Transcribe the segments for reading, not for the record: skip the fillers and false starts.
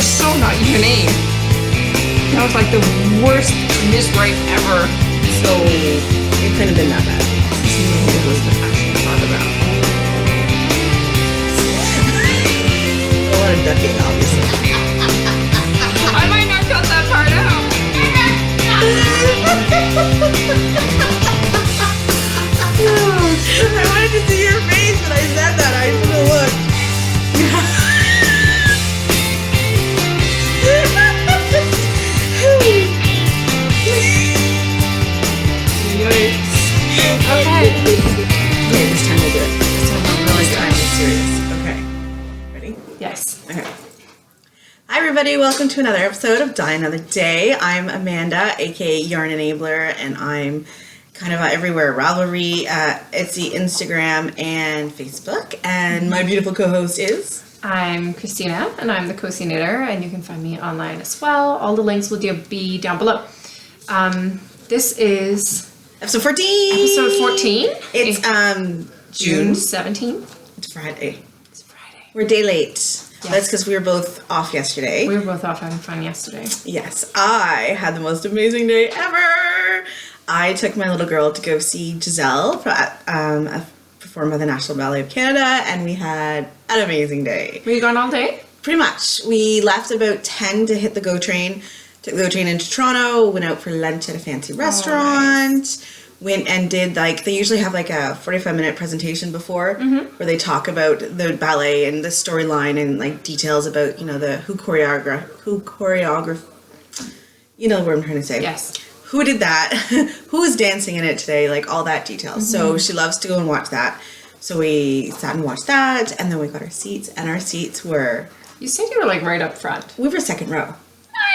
just so not your name. That was like the worst miswrite ever. So it couldn't have been that bad. This is what I was actually talk about. A lot of ducking, obviously. I might not cut that part out. I wanted to see your face when I said that. I should have looked. Okay. Okay, this time we'll do it. This time it's serious. Okay. Ready? Yes. Okay. Hi everybody, welcome to another episode of Die Another Day. I'm Amanda, aka Yarn Enabler, and I'm kind of everywhere. Ravelry, Etsy, Instagram, and Facebook. And my beautiful co-host is... I'm Christina, and I'm the Cozy Knitter, and you can find me online as well. All the links will be down below. This is... Episode 14! Episode 14. It's June 17th. It's Friday. It's Friday. We're a day late. Yes. That's because we were both off yesterday. We were both off having fun yesterday. Yes, I had the most amazing day ever. I took my little girl to go see Giselle perform at the National Ballet of Canada, and we had an amazing day. Were you gone all day? Pretty much. We left about 10 to hit the GO train. Took the GO train into Toronto, went out for lunch at a fancy restaurant. Nice. Went and did they usually have like a 45-minute presentation before where they talk about the ballet and the storyline and like details about, you know, who choreographed, you know what I'm trying to say. Yes. Who did that? Who was dancing in it today? Like all that detail. So she loves to go and watch that. So we sat and watched that, and then we got our seats, and our seats were... You said you were like right up front. We were second row.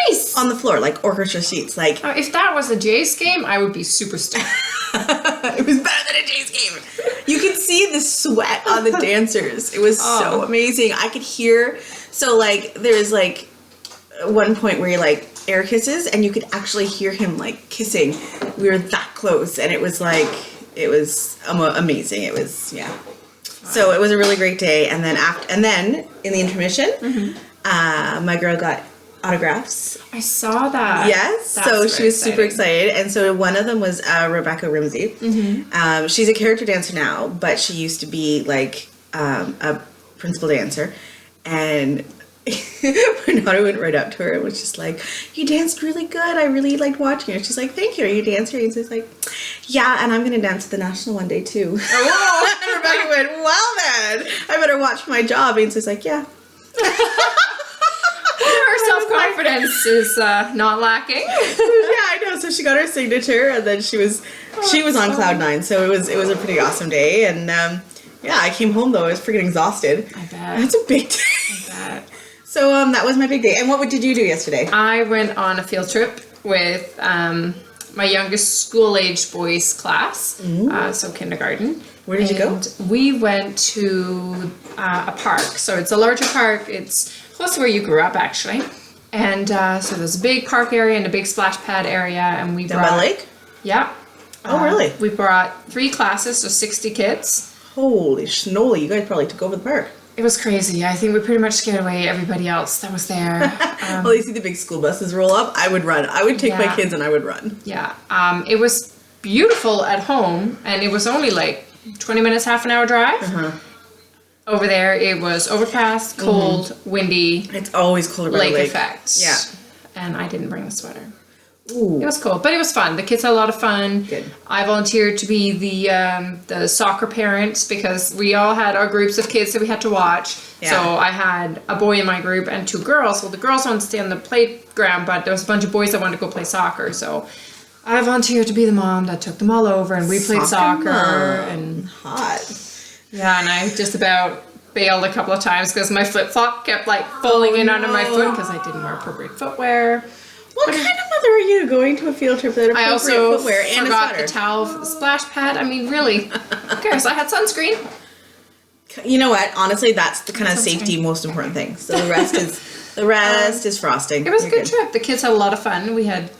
Nice! On the floor, like orchestra seats. Like If that was a Jace game, I would be super stoked. it was better than a Jays game. You could see the sweat on the dancers. It was so amazing. I could hear. So like there's like one point where you're like air kisses, and you could actually hear him like kissing. We were that close, and it was like amazing. It was So it was a really great day. And then in the intermission, my girl got autographs. I saw that. Yes. So she was super excited. And so one of them was Rebecca Rimsey. She's a character dancer now, but she used to be like a principal dancer. And Renata went right up to her and was just like, "You danced really good. I really liked watching you." She's like, "Thank you. Are you a dancer?" And she's like, "Yeah, and I'm going to dance at the National one day too." Oh. And Rebecca went, "Well then, I better watch my job." And she's like, "Yeah." Her self-confidence is not lacking. Yeah, I know. So she got her signature, and then she was on cloud nine. So it was a pretty awesome day. And I came home though. I was freaking exhausted. I bet. That's a big day. I bet. So that was my big day. And what did you do yesterday? I went on a field trip with my youngest school-aged boys class, so kindergarten. Where did you go? We went to a park. So it's a larger park. It's close to where you grew up, actually. And so there's a big park area and a big splash pad area. And we Down by the lake? Yeah. Oh, really? We brought 3 classes, so 60 kids. Holy schnoly. You guys probably took over the park. It was crazy. I think we pretty much scared away everybody else that was there. Well, you see the big school buses roll up. I would run. I would take my kids and I would run. Yeah. It was beautiful at home, and it was only like 20 minutes, half an hour drive. Over there, it was overcast, cold, windy. It's always colder by the lake. Lake effect. Yeah. And I didn't bring the sweater. Ooh. It was cold, but it was fun. The kids had a lot of fun. Good. I volunteered to be the soccer parent because we all had our groups of kids that we had to watch. Yeah. So I had a boy in my group and 2 girls. Well, the girls wanted to stay on the playground, but there was a bunch of boys that wanted to go play soccer. So I volunteered to be the mom that took them all over, and we played soccer. And hot. Yeah, and I just about bailed a couple of times because my flip-flop kept like falling in under my foot because I didn't wear appropriate footwear. What kind of mother are you going to a field trip without appropriate I also footwear and forgot a sweater? the towel for the splash pad. I mean, really, who cares? I had sunscreen. You know what? Honestly, that's the kind of safety most important thing. So the rest is frosting. It was a good trip. The kids had a lot of fun. We had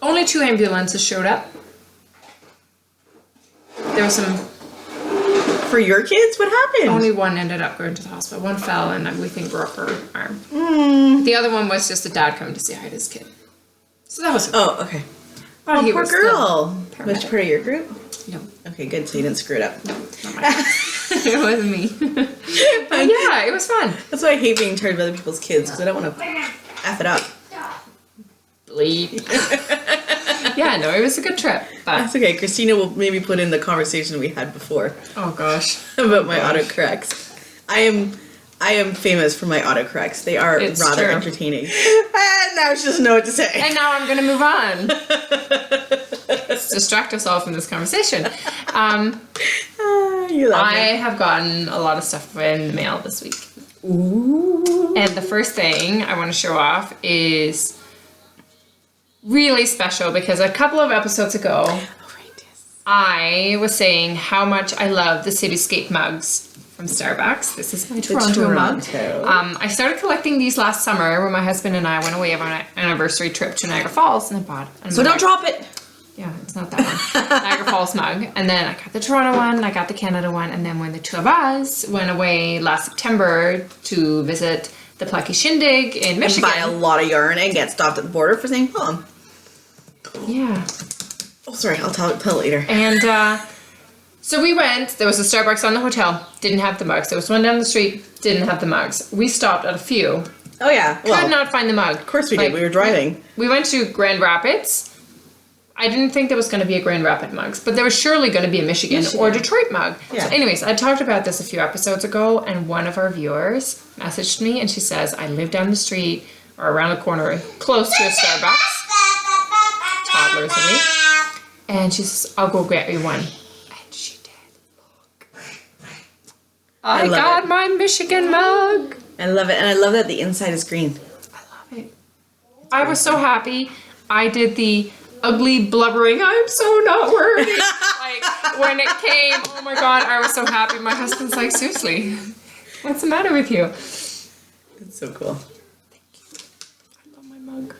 only 2 ambulances showed up. There was some For your kids? What happened? Only one ended up going to the hospital. One fell and we think broke her arm. The other one was just a dad coming to say hi to his kid. So that was Oh, okay. but Oh, he poor was girl. still Which part of your group? No, Okay, good. So you didn't screw it up. not mine. It wasn't me. But yeah, it was fun. That's why I hate being in charge of other people's kids, because I don't want to F it up. Bleep. Yeah, no, it was a good trip. But That's okay. Christina will maybe put in the conversation we had before oh gosh, about my autocorrects. I am famous for my autocorrects. They are It's rather true. entertaining. And now she doesn't know what to say. and now I'm gonna move on. Let's distract us all from this conversation. You love I me. have gotten a lot of stuff in the mail this week. Ooh. And the first thing I want to show off is really special because a couple of episodes ago, I was saying how much I love the Cityscape mugs from Starbucks. This is my Toronto mug. I started collecting these last summer when my husband and I went away on an anniversary trip to Niagara Falls, and I bought. So don't drop it. Yeah, it's not that one. Niagara Falls mug. And then I got the Toronto one, I got the Canada one, and then when the two of us went away last September to visit the Plucky Shindig in Michigan. Buy a lot of yarn and get stopped at the border for saying, hold on. Yeah. Oh, sorry. I'll tell it later. And so we went. There was a Starbucks on the hotel. Didn't have the mugs. There was one down the street. Didn't have the mugs. We stopped at a few. Oh, yeah. Could not find the mug. Of course we did. We were driving. We went to Grand Rapids. I didn't think there was going to be a Grand Rapid mugs, but there was surely going to be a Michigan or Detroit mug. Yeah. So anyways, I talked about this a few episodes ago, and one of our viewers messaged me, and she says, I live down the street or around the corner close to a Starbucks. Toddlers and me. And she says, I'll go get you one. And she did. Look. I love got it. my Michigan mug. I love it. And I love that the inside is green. I love it. I was so happy. I did the ugly blubbering, I'm so not worthy. Like when it came, oh my god, I was so happy. My husband's like, seriously, what's the matter with you? It's so cool. I love my mug.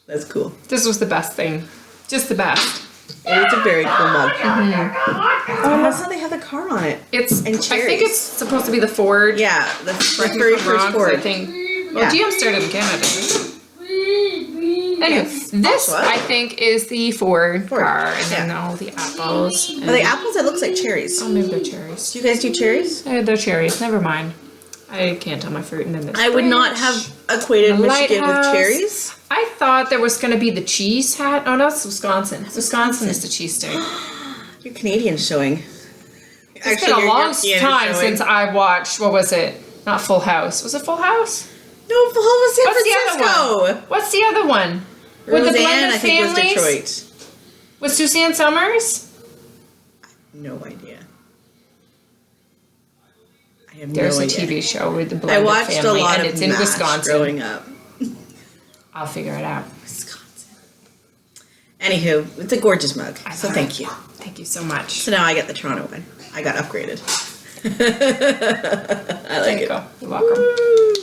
That's cool. This was the best thing. Just the best. It's a very cool mug. Oh, that's how they have the car on it. It's And I cherries. think it's supposed to be the Ford. Yeah, the Correct me very if I'm wrong, first 'cause I Ford. think well Yeah. GM started in Canada. Anyway, Yes. this What? I think is the Ford car, and then Yeah. all the apples. And, Are they apples? It looks like cherries. oh, maybe they're cherries. Do you guys do cherries? They're cherries. Never mind. I can't tell my fruit, and then there's I would not French. have equated The Michigan with lighthouse. cherries. I thought there was going to be the cheese hat. Oh, no, that's Wisconsin. Wisconsin is the cheese steak. You're Canadian showing. It's been a you're long European time showing. since I watched, what was it? Not Full House. Was it Full House? No, Full House was San What's the Francisco. other one? What's the other one? With the Roseanne, blended I think, was families? Detroit. Was Suzanne Summers? No idea. I have There's no a idea. TV show with the I blended watched family, a lot and of it's in MASH Wisconsin. growing up. I'll figure it out. Wisconsin. Anywho, it's a gorgeous mug. So love thank it. you. Thank you so much. So now I get the Toronto one. I got upgraded. I like There you it. go. You're welcome. Woo.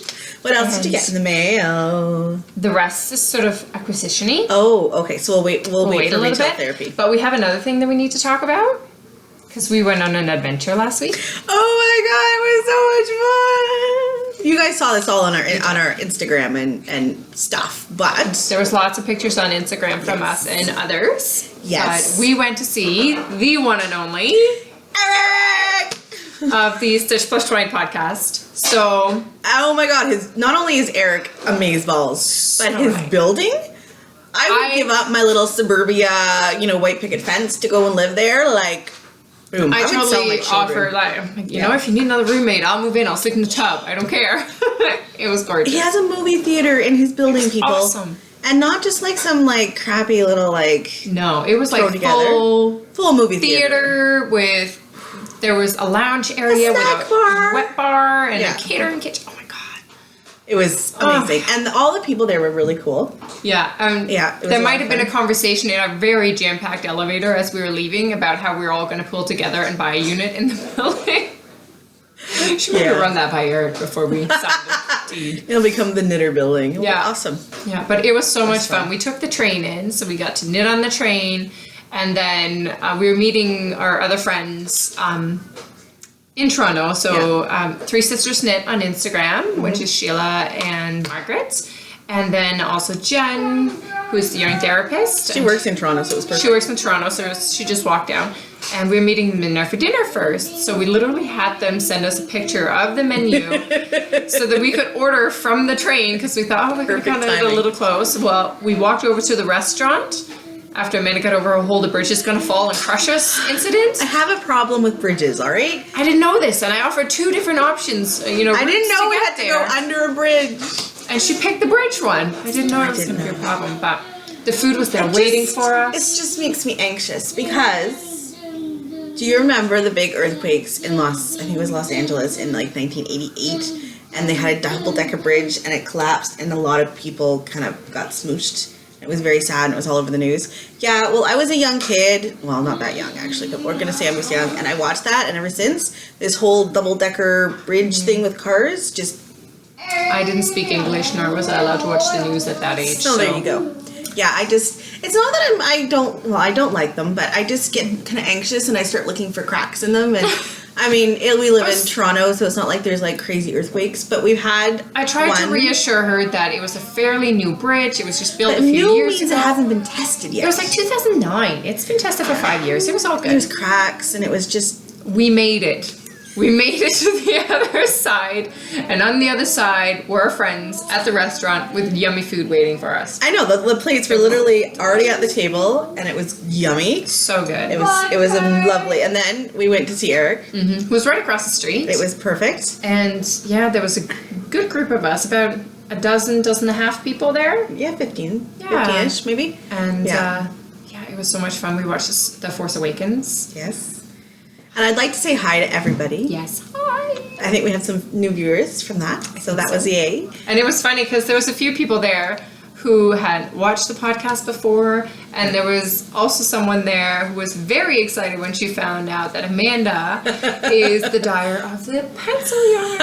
What else did you get in the mail? The rest is sort of acquisition-y. Oh, okay. So we'll wait. We'll wait for a little retail bit. therapy. But we have another thing that we need to talk about. Because we went on an adventure last week. Oh my god, it was so much fun! You guys saw this all on our Instagram and stuff, but There was lots of pictures on Instagram from us and others. Yes. But we went to see the one and only Eric. of the Stitch Plus 20 podcast. So Oh my god, his not only is Eric amazeballs, but So his right. building. I would give up my little suburbia, white picket fence to go and live there. Like, boom! I would sell my totally children. offer, you know, if you need another roommate, I'll move in. I'll sleep in the tub. I don't care. It was gorgeous. He has a movie theater in his building, people. Awesome. And not just like some like crappy little like No, it was Throw like together. full movie theater. theater with, there was a lounge area with snack a bar. wet bar and Yeah. a catering kitchen. Oh my god. It was amazing, and all the people there were really cool. Yeah, Yeah, it was there a lot might of have been a fun. conversation in a very jam-packed elevator as we were leaving about how we were all going to pull together and buy a unit in the building. Should maybe Yeah. run that by Eric before we signed the deed. It'll become the knitter building. It'll be Yeah. awesome. Yeah, but it was so much was fun. fun. We took the train in, so we got to knit on the train, and then we were meeting our other friends in Toronto. So Three Sisters Knit on Instagram, which is Sheila and Margaret. And then also Jen, who's the yarn therapist. She works in Toronto, so it was perfect. She works in Toronto, so she just walked down. And we were meeting them in there for dinner first. So we literally had them send us a picture of the menu so that we could order from the train because we thought, oh, we could kind of get a little close. Well, we walked over to the restaurant. After a minute, got over a whole the bridge is going to fall and crush us incident. I have a problem with bridges, all right? I didn't know this, and I offered 2 different options. I didn't know we had to go under a bridge. And she picked the bridge one. I didn't know it was going to be a problem, but the food was there waiting for us. It just makes me anxious because do you remember the big earthquakes in I think it was Los Angeles in like 1988, and they had a double-decker bridge and it collapsed and a lot of people kind of got smooshed. It was very sad and it was all over the news. Yeah, well, I was a young kid. Well, not that young actually, but we're going to say I was young, and I watched that, and ever since, this whole double-decker bridge thing with cars just... I didn't speak English, nor was I allowed to watch the news at that age. So there you go. Yeah, it's not that I don't like them, but I just get kind of anxious and I start looking for cracks in them. And I mean, we live in Toronto, so it's not like there's like crazy earthquakes, but we've had I tried to reassure her that it was a fairly new bridge. It was just built a few years ago. It hasn't been tested yet. It was like 2009. It's been tested for 5 years. It was all good. There's cracks, and it was just... We made it. We made it to the other side, and on the other side were our friends at the restaurant with yummy food waiting for us. I know, the plates were literally already at the table, and it was yummy. So good. It was lovely. And then we went to see Eric. Mm-hmm. Who was right across the street. It was perfect. And yeah, there was a good group of us, about a dozen and a half people there. Yeah, 15-ish maybe. And it was so much fun. We watched The Force Awakens. Yes. And I'd like to say hi to everybody. Yes. Hi. I think we have some new viewers from that. So that was yay. And it was funny because there was a few people there who had watched the podcast before, and there was also someone there who was very excited when she found out that Amanda is the dyer of the pencil yarn.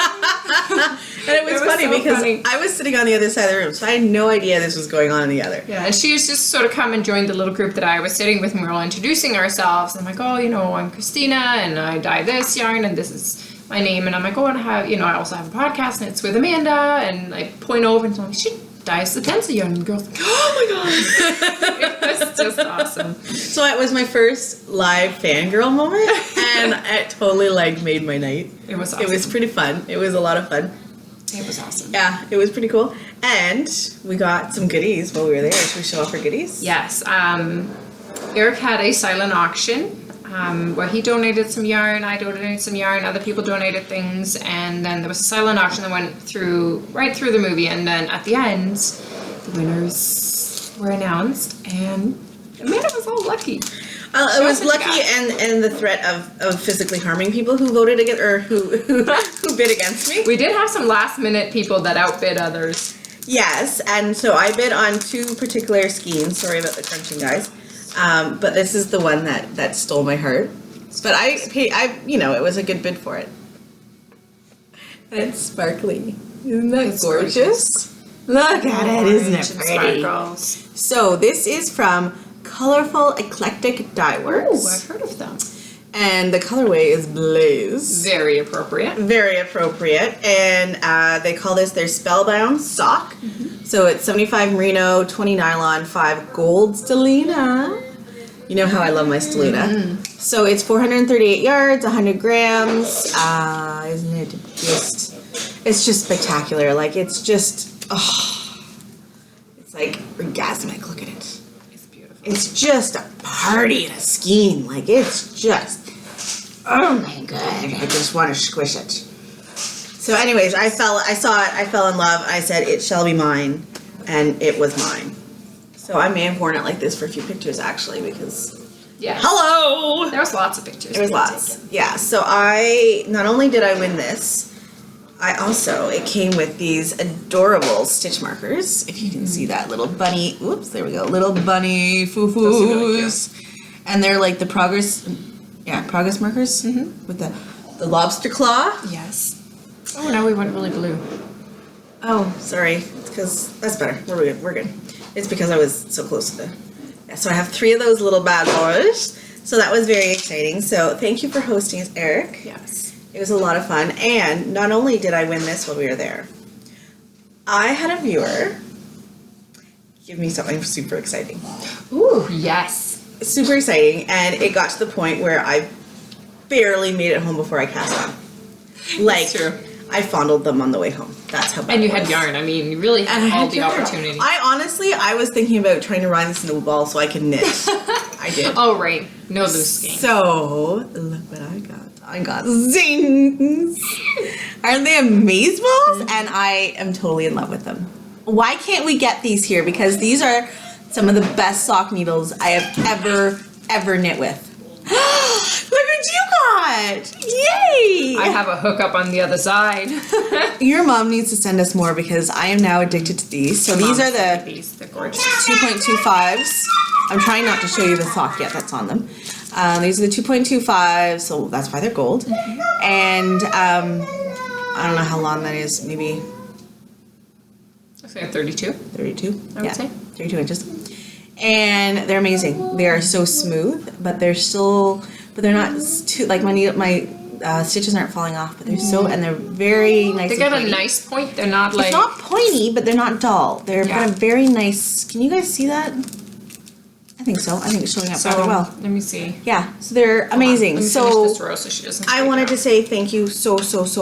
And it was funny so because I was sitting on the other side of the room, so I had no idea this was going on in the other. Yeah, and she was just sort of come and joined the little group that I was sitting with, and we were all introducing ourselves. And I'm like, oh, I'm Christina, and I dye this yarn, and this is my name. And I'm like, oh, and I also have a podcast, and it's with Amanda. And I point over, and I'm like, she dyes the pencil yarn, and the girl's like, oh my god. It was just awesome. So it was my first live fangirl moment, and it totally made my night. It was awesome. It was pretty fun. It was a lot of fun. It was awesome. Yeah, it was pretty cool. And we got some goodies while we were there. Should we show off our goodies? Yes. Eric had a silent auction where he donated some yarn, I donated some yarn, other people donated things, and then there was a silent auction that went right through the movie, and then at the end, the winners were announced, and Amanda was all lucky. It was lucky and the threat of physically harming people who voted against or who bid against me. We did have some last minute people that outbid others. Yes, and so I bid on 2 particular skeins. Sorry about the crunching, guys. But this is the one that stole my heart. But I paid. It was a good bid for it. And it's sparkly. Isn't that gorgeous? Look at it, isn't it pretty? Sparkles. So this is from Colorful Eclectic Dye Works. Oh, I've heard of them. And the colorway is Blaze. Very appropriate. Very appropriate. And they call this their Spellbound Sock. Mm-hmm. So it's 75 merino, 20 nylon, 5 gold stellina. You know how I love my stellina. Mm-hmm. So it's 438 yards, 100 grams. Isn't it just... It's just spectacular. It's just... Oh, it's orgasmic. Look at it. It's just a party and a skein. It's just, oh my god, I just want to squish it. So anyways, I saw it, I fell in love, I said, it shall be mine, and it was mine. So I may have worn it like this for a few pictures, actually, because, hello! There was lots of pictures. There was lots, yeah. So not only did I win this, it came with these adorable stitch markers. If you can see that little bunny, oops, there we go, little bunny foo-foos. Really, and they're like the progress markers with the lobster claw. Yes. Oh, now we went really blue. Oh, sorry. It's because, that's better. We're good. It's because I was so close to so I have 3 of those little bad boys. So that was very exciting. So thank you for hosting us, Eric. Yes. It was a lot of fun. And not only did I win this while we were there, I had a viewer give me something super exciting. Ooh, yes. Super exciting. And it got to the point where I barely made it home before I cast on. Like, That's true. I fondled them on the way home. That's how bad And you it had was. yarn. I mean, you really had all the opportunity. I was thinking about trying to run this into a ball so I could knit. I did. Oh, right. No loose skein. So, look what I got. I got zings. Aren't they amazeballs? And I am totally in love with them. Why can't we get these here? Because these are some of the best sock needles I have ever knit with. Look what you got! Yay! I have a hookup on the other side. Your mom needs to send us more because I am now addicted to these. So these are the They're gorgeous. 2.25s. I'm trying not to show you the sock yet that's on them. These are the 2.25s, so that's why they're gold. And I don't know how long that is, maybe I'd say 32. 32? I would say. 32 inches. And they're amazing. They are so smooth, but they're not too, like my stitches aren't falling off, but they're and they're very nice. They got a nice point. They're not like... It's not pointy, but they're not dull. They're got a very nice, can you guys see that? I think so. I think it's showing up rather well. Let me see. Yeah, so they're amazing. Let me So finish this row so she doesn't I freak wanted out. to say thank you so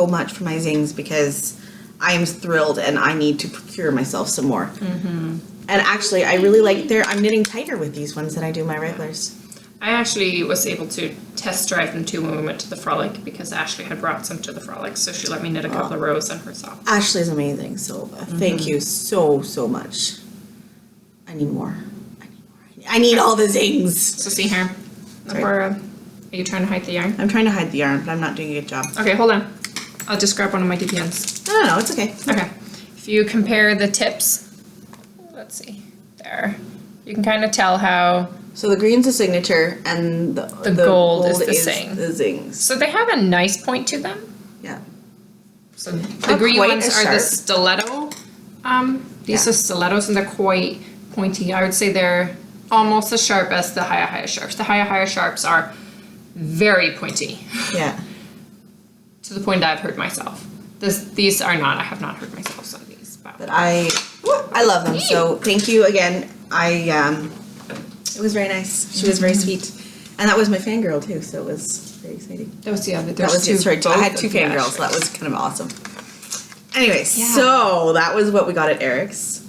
much for my zings because I am thrilled and I need to procure myself some more. Mm-hmm. And actually, I really like I'm knitting tighter with these ones than I do my regulars. I actually was able to test drive them too when we went to the Frolic because Ashley had brought some to the Frolic, so she let me knit a couple of rows on her sock. Ashley's amazing, so thank you so much. I need more. I need all the zings. So see here. Are you trying to hide the yarn? I'm trying to hide the yarn, but I'm not doing a good job. Okay, hold on. I'll just grab one of my DPNs. No, it's okay. Okay. If you compare the tips, let's see, there. You can kind of tell how... So the green's a signature, and the gold is the same. The zings. So they have a nice point to them. Yeah. So the green quite ones as are the sharp. stiletto. These are stilettos and they're quite pointy. I would say they're almost as sharp as the higher sharps. The higher sharps are very pointy. Yeah. To the point that I've hurt myself. These are not. I have not hurt myself on these. But I love them. So thank you again. It was very nice. She was very sweet, and that was my fangirl too. So it was very exciting. That was the other. That was I had two fangirls. So that was kind of awesome. Anyways, so that was what we got at Eric's.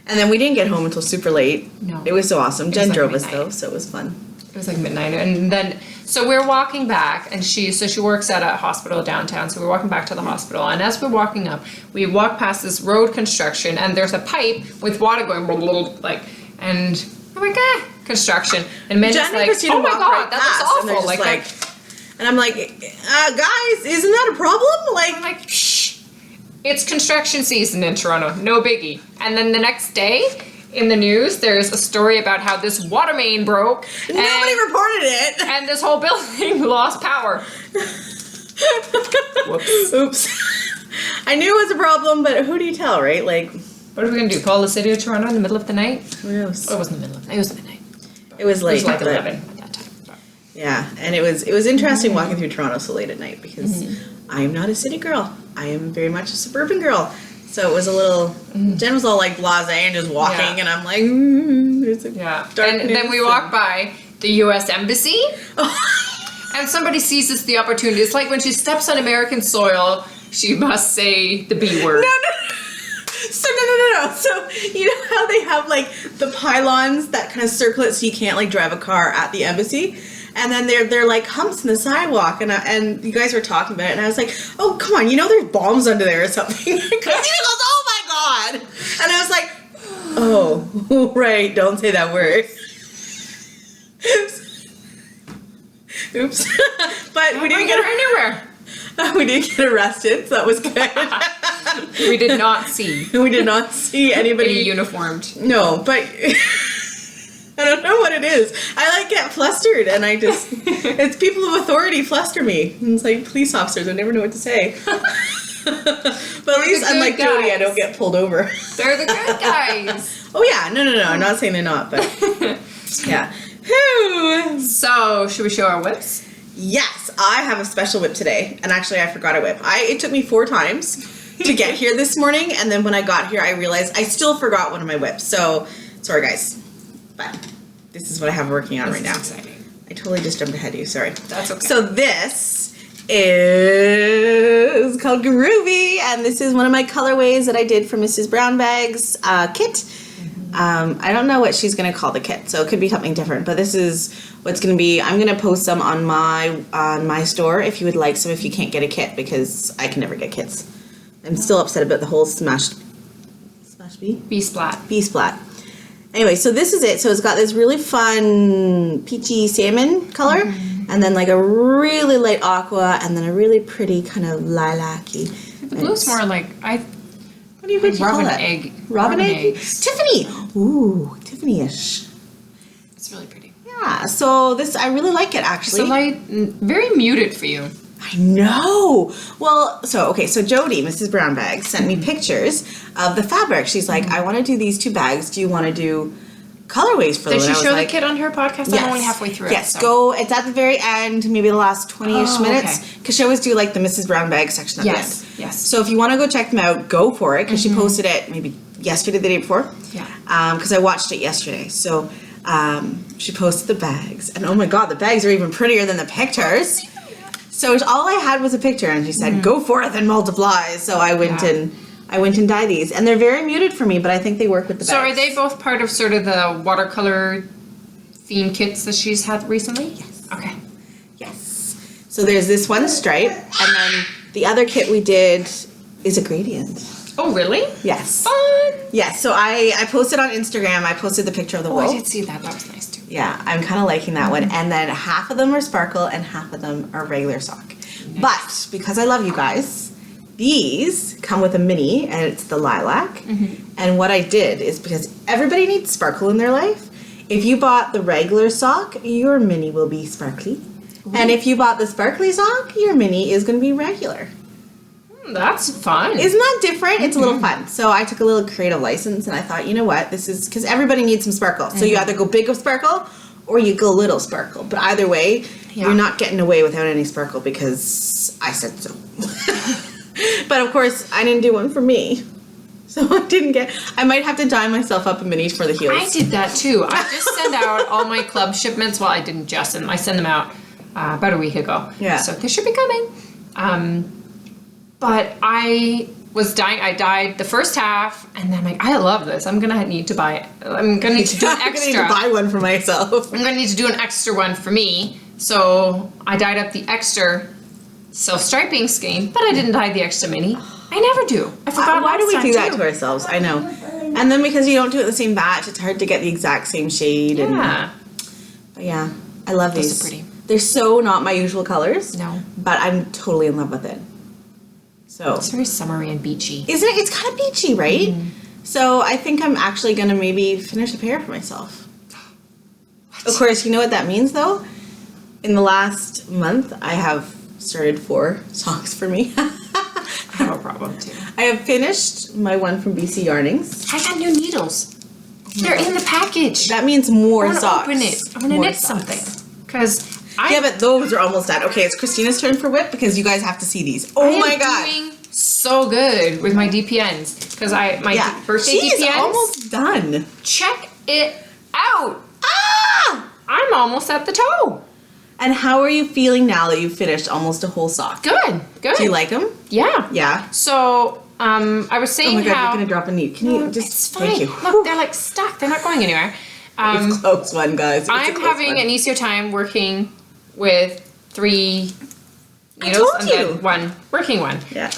And then we didn't get home until super late. No. It was so awesome. Jen like drove us midnight. though, so it was fun. It was like midnight, and then so we're walking back, and she works at a hospital downtown. So we're walking back to the hospital, and as we're walking up, we walk past this road construction, and there's a pipe with water going like, and I'm like, construction, and Mindy's Jen and like, Christina oh my walked god, right that past, looks and they're awful, just and I'm like, guys, isn't that a problem? Like, I'm like, shh, it's construction season in Toronto, no biggie. And then the next day, in the news, there's a story about how this water main broke. nobody reported it. And this whole building lost power. Whoops. Oops. I knew it was a problem, but who do you tell, right? Like, What are we gonna do? Call the city of Toronto in the middle of the night? who knows? Oh, it wasn't the middle of the night. It was midnight. It was late. It was like but- 11 at that time. But- Yeah, and it was interesting walking through Toronto so late at night because I am not a city girl. I am very much a suburban girl. So it was a little. Jen was all like blasé and just walking, Yeah. and I'm like, there's a Yeah. darkness And then we walk by the U.S. Embassy, and somebody seizes the opportunity. It's like when she steps on American soil, she must say the B word. No. So no. So you know how they have like the pylons that kind of circle it so you can't like drive a car at the embassy, and then they're like humps in the sidewalk, and you guys were talking about it, and I was like, oh come on, you know there's bombs under there or something. Christina goes, oh my god, and I was like, oh right, don't say that word. Oops, but we didn't get anywhere. We didn't get arrested, so that was good. We did not see We did not see anybody any uniformed. No, but I don't know what it is. I like get flustered, and I just it's people of authority fluster me. And it's like police officers. I never know what to say. But at least the unlike good Jody, I guys. don't get pulled over. They're the good guys. Oh yeah, no. I'm not saying they're not, but yeah. Whew. So, should we show our whips? Yes, I have a special whip today. And actually, I forgot a whip. It took me 4 times to get here this morning. And then when I got here, I realized I still forgot one of my whips. So, sorry, guys. But this is what I have working on right now. Exciting. I totally just jumped ahead of you. Sorry. That's okay. So this is called Groovy. And this is one of my colorways that I did for Mrs. Brownbagg's kit. I don't know what she's going to call the kit, so it could be something different, but this is what's going to be. I'm going to post some on my store if you would like some, if you can't get a kit, because I can never get kits. I'm still upset about the whole smash B? B-splat. B-splat. Anyway, so this is it. So it's got this really fun peachy salmon color, and then like a really light aqua, and then a really pretty kind of lilac-y. The blue's more like, what do you call it? Egg. Robin egg? eggs. Tiffany! Ooh, Tiffany-ish. It's really pretty. Yeah, so this, I really like it actually. It's a light, very muted for you. I know. Well, so Jody, Mrs. Brownbag, sent me pictures of the fabric. She's like, I want to do these 2 bags. Do you want to do colorways for them? Did she And I was show like, the kit on her podcast? Yes. I'm only halfway through Yes, it. go. It's at the very end, maybe the last 20-ish Oh, minutes. Because she always do like the Mrs. Brownbag section at the end. Yes. So if you want to go check them out, go for it. Because she posted it maybe yesterday, the day before. Yeah. Because I watched it yesterday. So she posted the bags. And oh my God, the bags are even prettier than the pictures. So all I had was a picture, and she said, "Go forth and multiply." So I went and dyed these, and they're very muted for me, but I think they work with the bags. So are they both part of sort of the watercolor theme kits that she's had recently? Yes. Okay. Yes. So there's this one stripe, and then the other kit we did is a gradient. Oh, really? Yes. Fun. Yes. So I posted on Instagram. I posted the picture of the Oh, wool. I did see that. That was nice too. Yeah, I'm kind of liking that one. And then half of them are sparkle and half of them are regular sock. Nice. But because I love you guys, these come with a mini, and it's the lilac. And what I did is, because everybody needs sparkle in their life, if you bought the regular sock, your mini will be sparkly. Ooh. And if you bought the sparkly sock, your mini is going to be regular. That's fun. Isn't that different? It's a little fun. So I took a little creative license, and I thought, you know what, this is, because everybody needs some sparkle. So you either go big of sparkle or you go little sparkle. But either way, you're not getting away without any sparkle, because I said so. But of course, I didn't do one for me. So I might have to dye myself up a mini for the heels. I did that too. I just sent out all my club shipments. Well, I didn't just send them. I sent them out about a week ago. Yeah. So they should be coming. But I was dying. I dyed the first half, and then I'm like, I love this. I'm gonna need to buy it. I'm gonna need to do an extra. I'm gonna need to buy one for myself. I'm gonna need to do an extra one for me. So I dyed up the extra self-striping scheme, but I didn't dye the extra mini. I never do. I forgot. Why do we do that too. to ourselves? I know. And then because you don't do it the same batch, it's hard to get the exact same shade. Yeah. But yeah, I love these. Those are pretty. They're so not my usual colors. No. But I'm totally in love with it. So It's very summery and beachy. isn't it? It's kind of beachy, right? So I think I'm actually gonna maybe finish a pair for myself. Of course, you know what that means though? In the last month, I have started 4 socks for me. I have a problem too. I have finished my one from BC Yarnings. I got new needles. They're in the package. That means more I want to socks. open it. I want to More knit socks. something. Because Yeah, but those are almost done. Okay, it's Christina's turn for whip because you guys have to see these. Oh I am my god. doing so good with my DPNs. Because my birthday She's DPNs. almost done. Check it out. Ah! I'm almost at the toe. And how are you feeling now that you've finished almost a whole sock? Good. Good. Do you like them? Yeah. Yeah. So, I was saying Oh my god, how... you're gonna drop a knee. Can you just... It's fine. Thank you. Look, they're like stuck. They're not going anywhere. It's a close one, guys. It's a I'm close having one. an easier time working with 3 needles told and you. then one working one. Yeah.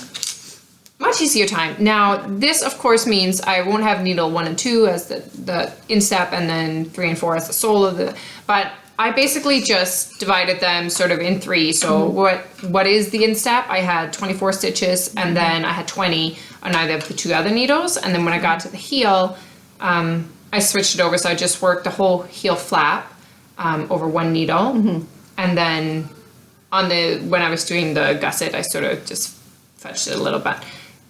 Much easier time. Now, this of course means I won't have needle 1 and 2 as the instep, and then 3 and 4 as the sole of the, but I basically just divided them sort of in 3. So what is the instep? I had 24 stitches, and then I had 20 on either of the 2 other needles, and then when I got to the heel, I switched it over, so I just worked the whole heel flap over 1 needle, and then when I was doing the gusset, I sort of just fudged it a little bit,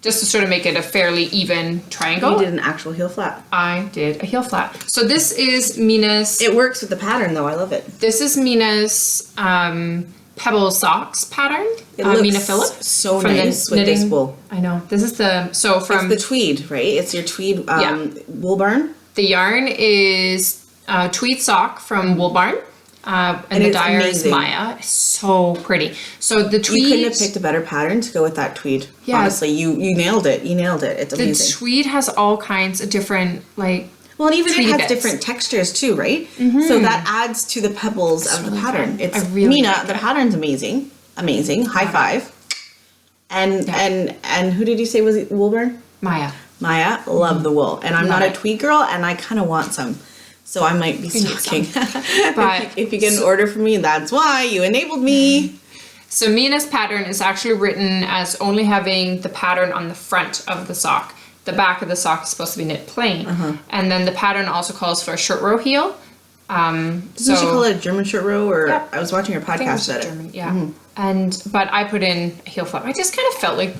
just to sort of make it a fairly even triangle. You did an actual heel flap. I did a heel flap. So this is Mina's. It works with the pattern though. I love it. This is Mina's Pebble Socks pattern. It looks Mina Phillip. so from the nice with this wool. I know. This is It's the tweed, right? It's your tweed wool barn. The yarn is tweed sock from Wool Barn. And the it's dyer amazing. is Maya. It's so pretty. So the tweed. You couldn't have picked a better pattern to go with that tweed. Yeah. Honestly, you nailed it. You nailed it. It's amazing. The tweed has all kinds of different, like, well, and even it tweedy has bits. different textures too, right? So that adds to the pebbles of the really pattern. fun. It's I really Mina. like The it. pattern's amazing. Amazing. High five. And who did you say was it? Woolburn? Maya. Maya. Love the wool. And I'm Love not a it. tweed girl, and I kind of want some. So I might be You need stocking. But- if you get an order from me, that's why you enabled me. So Mina's pattern is actually written as only having the pattern on the front of the sock. The back of the sock is supposed to be knit plain. And then the pattern also calls for a short row heel. Doesn't she call it a German shirt row? Or Yep. I was watching her I think it was podcast about it. German, yeah. But I put in a heel flap. I just kind of felt like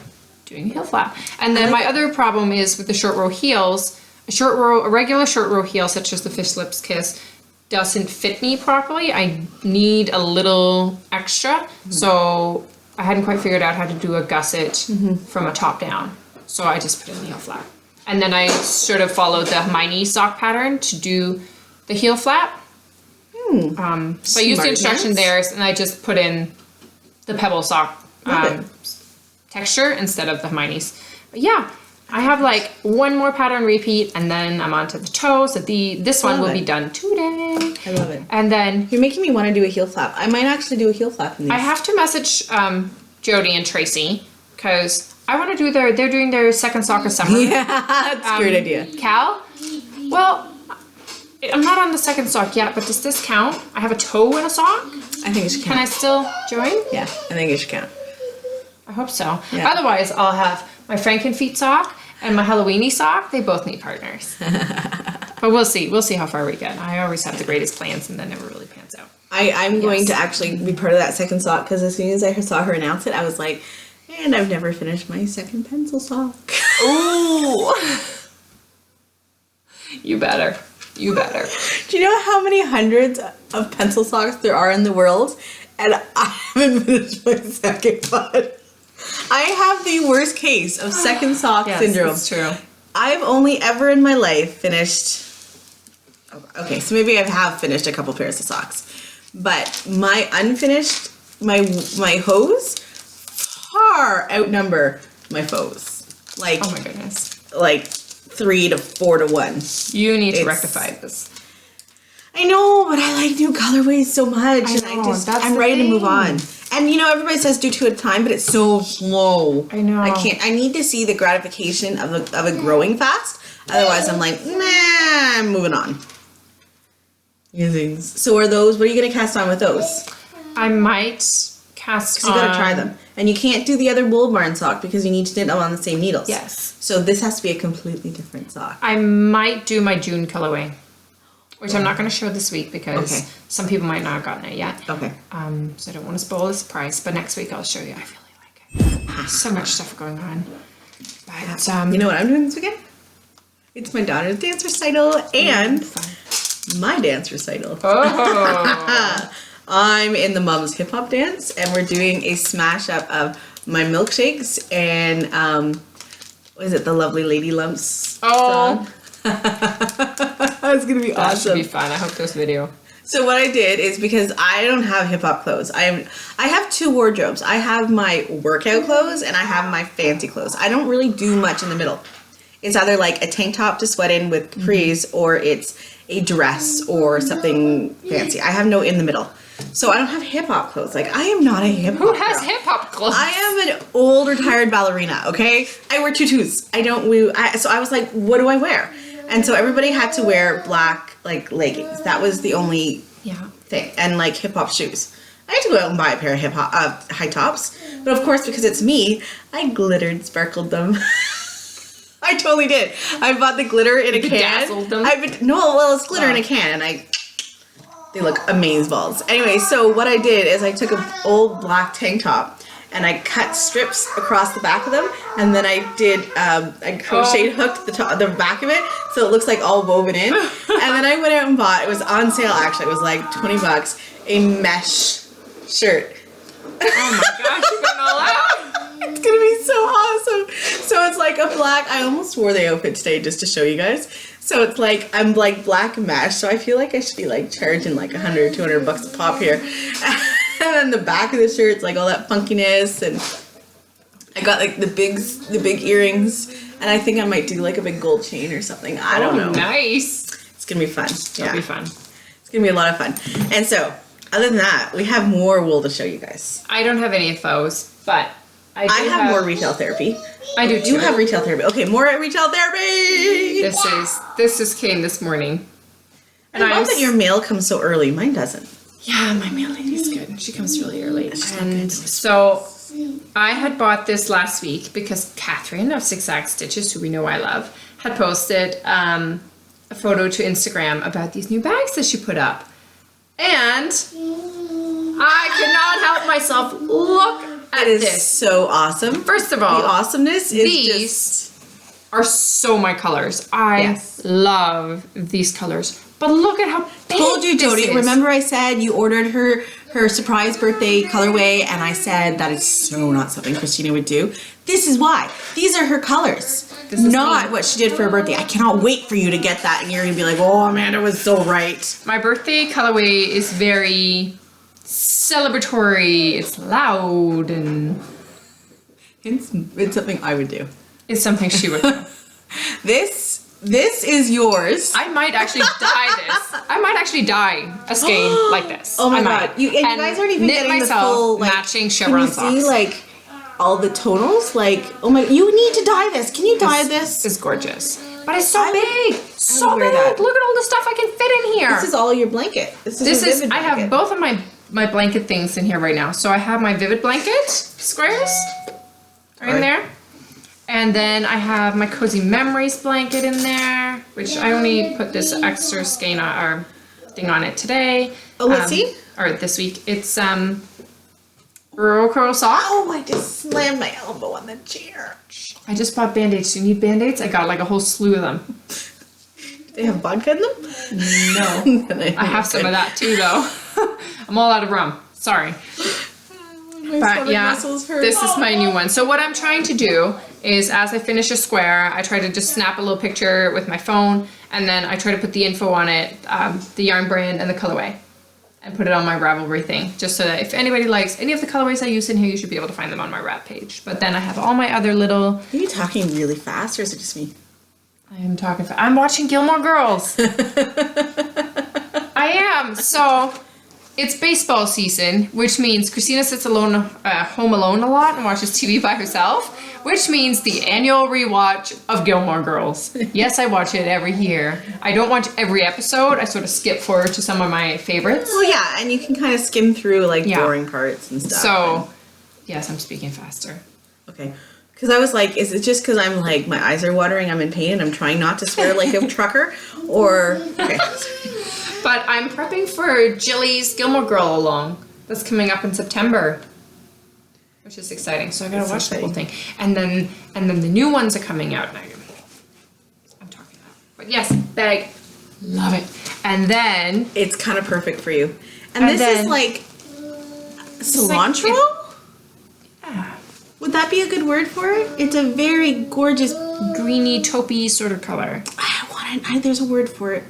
doing a heel flap. And then my other problem is with the short row heels. A regular short row heel, such as the Fish Lips Kiss, doesn't fit me properly. I need a little extra. So I hadn't quite figured out how to do a gusset from a top down. So I just put in the heel flap. And then I sort of followed the Hermione sock pattern to do the heel flap. So I used the instruction there, and I just put in the pebble sock texture instead of the Hermione's. But yeah, I have like one more pattern repeat, and then I'm on to the toes. So this one will be done today. I love it. And then You're making me want to do a heel flap. I might actually do a heel flap in these. I have to message Jody and Tracy because I want to do they're doing their second sock of summer. Yeah, that's a great idea. Cal? Well, I'm not on the second sock yet, but does this count? I have a toe in a sock? I think it should Can I count. still join? Yeah, I think it should count. I hope so. Yeah. Otherwise, I'll have my Frankenfeet sock and my Halloweeny sock. They both need partners. But we'll see. We'll see how far we get. I always have the greatest plans and then never really pans out. I'm going to actually be part of that second sock because as soon as I saw her announce it, I was like, and I've never finished my second pencil sock. Ooh. You better. You better. Do you know how many hundreds of pencil socks there are in the world? And I haven't finished my second one. I have the worst case of second sock syndrome. That's true. I've only ever in my life finished. Okay, so maybe I have finished a couple pairs of socks, but my unfinished, my hose far outnumber my foes. Like, Oh my goodness. like 3 to 4 to 1. You need to It's- rectify this. I know, but I like new colorways so much, and know, that's I'm the ready to move thing. on. And you know, everybody says do 2 at a time, but it's so slow. I know. I can't. I need to see the gratification of it growing fast. Otherwise, I'm like, nah, I'm moving on. So are those? What are you gonna cast on with those? I might cast Because you gotta try them, and you can't do the other wool barn sock because you need to knit them on the same needles. Yes. So this has to be a completely different sock. I might do my June colorway, which I'm not going to show this week because Okay. some people might not have gotten it yet. Okay. So I don't want to spoil the surprise, but next week I'll show you. I really like it. So much stuff going on. But You know what I'm doing this weekend? It's my daughter's dance recital and my dance recital. Oh. I'm in the mom's hip hop dance, and we're doing a smash up of my milkshakes and what is it, the Lovely Lady Lumps Oh. song. It's gonna be That should awesome. be fun. I hope there's video. So what I did is, because I don't have hip hop clothes, I have 2 wardrobes. I have my workout clothes and I have my fancy clothes. I don't really do much in the middle. It's either like a tank top to sweat in with capris, or it's a dress or something fancy. I have no in the middle. So I don't have hip hop clothes. Like, I am not a hip hop Who has girl. hip hop clothes? I am an old retired ballerina, okay? I wear tutus. So I was like, what do I wear? And so everybody had to wear black, like, leggings. That was the only thing. And, like, hip hop shoes. I had to go out and buy a pair of high tops. But of course, because it's me, I glittered, sparkled them. I totally did. I bought the glitter in a can. Bedazzled them? It's glitter in a can, and they look amazeballs. Anyway, so what I did is I took an old black tank top and I cut strips across the back of them, and then I did I crocheted hooked the back of it so it looks like all woven in. And then I went out and bought, it was on sale actually, it was like $20, a mesh shirt Oh my gosh, you're going all out. It's gonna be so awesome. So it's like a black, I almost wore the outfit today just to show you guys. So it's like, I'm like black mesh, so I feel like I should be like charging like 100, 200 bucks a pop here. And then the back of the shirt's like all that funkiness, and I got like the big earrings, and I think I might do like a big gold chain or something. I don't know. Nice. It's gonna be fun. It'll be fun. It's gonna be a lot of fun. And so, other than that, we have more wool to show you guys. I don't have any of those, but I have more retail therapy. I do too. You have retail therapy. Okay, more at retail therapy. This just came this morning. And I love that your mail comes so early. Mine doesn't. Yeah, my mail lady's good. She comes really early. And so I had bought this last week because Catherine of Zigzag Stitches, who we know I love, had posted a photo to Instagram about these new bags that she put up. And I could not help myself. Look at this. So awesome. First of all, the awesomeness is these are so my colors. I love these colors. But look at how big told you, Jody. this is. Remember I said you ordered her surprise birthday colorway, and I said that is so not something Christina would do. This is why. These are her colors. This is not what she did for her birthday. I cannot wait for you to get that, and you're going to be like, oh, Amanda was so right. My birthday colorway is very celebratory. It's loud, and It's something I would do. it's something she would do. This is yours. I might actually dye this. I might actually dye a skein like this. Oh my I god! might. You guys aren't even knit getting the myself full like, matching chevron socks. socks. Can you see like all the tonals? Like, oh my! You need to dye this. Can you dye this? It's gorgeous, but it's so big, so would wear big. that. Look at all the stuff I can fit in here. This is all your blanket. This is. I have both of my blanket things in here right now. So I have my Vivid blanket squares are in there. And then I have my Cozy Memories blanket in there, which I only put this extra skein or thing on it today. Oh, let's see. Or this week. It's Rural Curl Sock. Oh, I just slammed my elbow on the chair. I just bought Band-Aids. Do you need Band-Aids? I got like a whole slew of them. They have vodka in them? No. I have some of that too, though. I'm all out of rum. Sorry. But yeah, this is my new one. So what I'm trying to do is as I finish a square, I try to just snap a little picture with my phone, and then I try to put the info on it, the yarn brand and the colorway, and put it on my Ravelry thing, just so that if anybody likes any of the colorways I use in here, you should be able to find them on my Rav page. But then I have all my other little... Are you talking really fast, or is it just me? I am talking I'm watching Gilmore Girls. I am. So... It's baseball season, which means Christina sits alone, home alone a lot and watches TV by herself, which means the annual rewatch of Gilmore Girls. Yes, I watch it every year. I don't watch every episode. I sort of skip forward to some of my favorites. Well, yeah, and you can kind of skim through like boring parts and stuff. So, yes, I'm speaking faster. Okay. Because I was like, is it just because I'm like, my eyes are watering, I'm in pain, and I'm trying not to swear like a trucker? Or, okay. But I'm prepping for Jilly's Gilmore Girl along. That's coming up in September, which is exciting. So I gotta watch the whole thing. And then the new ones are coming out. And I'm talking about. But yes, bag, love it. And then it's kind of perfect for you. And this is like cilantro. Yeah. Would that be a good word for it? It's a very gorgeous greeny taupey sort of color. There's a word for it.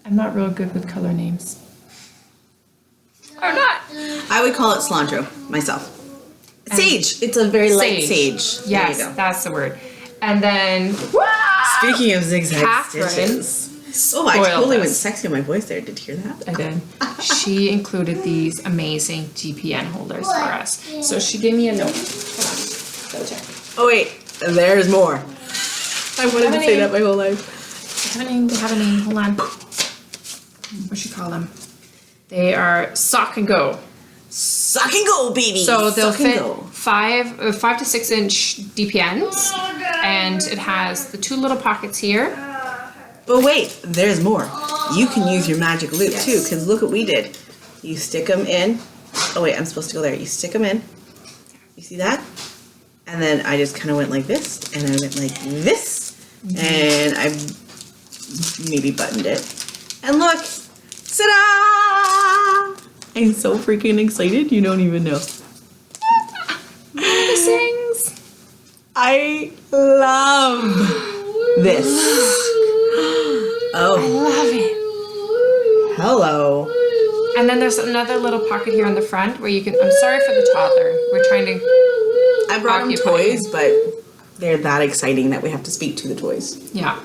I'm not real good with color names. I'm not. I would call it cilantro myself. Sage. It's a very light sage. Yes, that's the word. And then, speaking of zigzag Catherine stitches. Oh, I totally went sexy on my voice there. Did you hear that? And then she included these amazing GPN holders for us. So she gave me a note. Hold on. Double check. Oh wait, there's more. I wanted to say that my whole life. They have a name. Hold on. What should you call them? They are Sock and Go. Sock and Go, baby. So they'll fit 5 to 6 inch DPNs, and it has the 2 little pockets here. But wait, there's more. You can use your magic loop too, because look what we did. You stick them in. Oh wait, I'm supposed to go there. You stick them in. You see that? And then I just kind of went like this, and I went like this, and I maybe buttoned it. And look, ta-da! I'm so freaking excited, you don't even know. I love this. Oh. I love it. Hello. And then there's another little pocket here on the front where you can, I'm sorry for the toddler. We're trying to I brought him occupy toys, him. but they're that exciting that we have to speak to the toys. Yeah.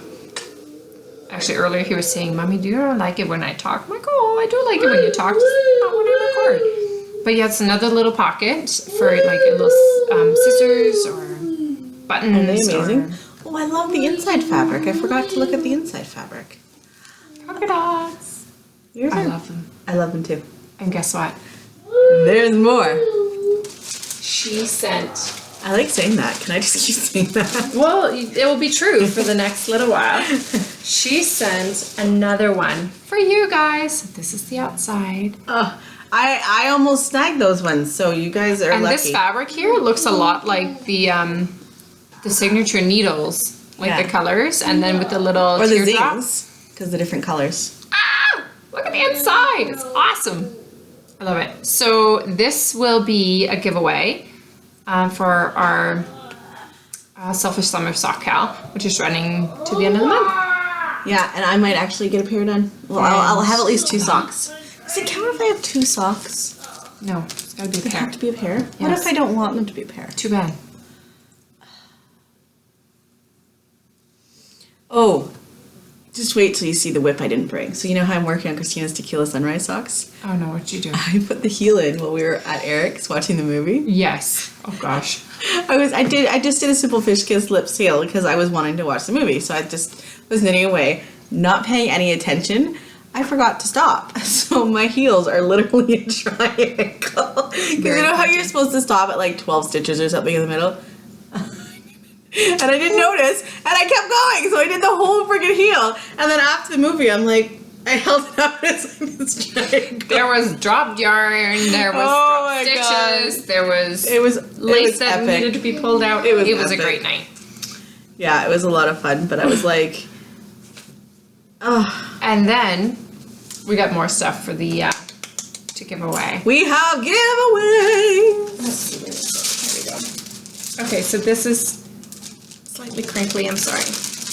Actually, earlier he was saying, Mommy, do you not like it when I talk? I'm like, oh, I do like it when you talk, just not when I record. But yeah, it's another little pocket for like a little scissors or buttons. Are they amazing? Or Oh, I love the inside fabric. I forgot to look at the inside fabric. polka dots. Yours I are- love them. I love them too. And guess what? There's more. She sent. I like saying that. Can I just keep saying that? Well, it will be true for the next little while. She sent another one for you guys. This is the outside. Oh, I almost snagged those ones, so you guys are And lucky. this fabric here looks a lot like the signature needles, like Yeah. the colors, and then with the little or the teardrops. zings, because the different colors. Ah! Look at the inside. It's awesome. I love it. So this will be a giveaway for our Selfish Summer Sock Cal, which is running to the end of the month. Yeah, and I might actually get a pair done. Well, I'll have at least 2 socks. Does it count if I have 2 socks? No, it's got to be a They pair. have to be a pair? What Yes. if I don't want them to be a pair? Too bad. Oh, just wait till you see the whip I didn't bring. So you know how I'm working on Christina's Tequila Sunrise socks? Oh no, what'd you do? I put the heel in while we were at Eric's watching the movie. Yes. Oh gosh. I just did a simple fish kiss lip seal because I was wanting to watch the movie. So I just was knitting away, not paying any attention. I forgot to stop. So my heels are literally a triangle. Because you know how you're supposed to stop at like 12 stitches or something in the middle? And I didn't notice, and I kept going, so I did the whole freaking heel. And then after the movie, I'm like, I held it up and it's like this triangle. There was dropped yarn, there was Oh dropped my stitches, God. there was It was lace that epic. needed to be pulled out. It was a epic. great night. Yeah, it was a lot of fun, but I was like, oh, And then we got more stuff for the to give away. we have giveaways. Let's see where this is. There we go. Okay, so this is slightly crinkly, I'm sorry.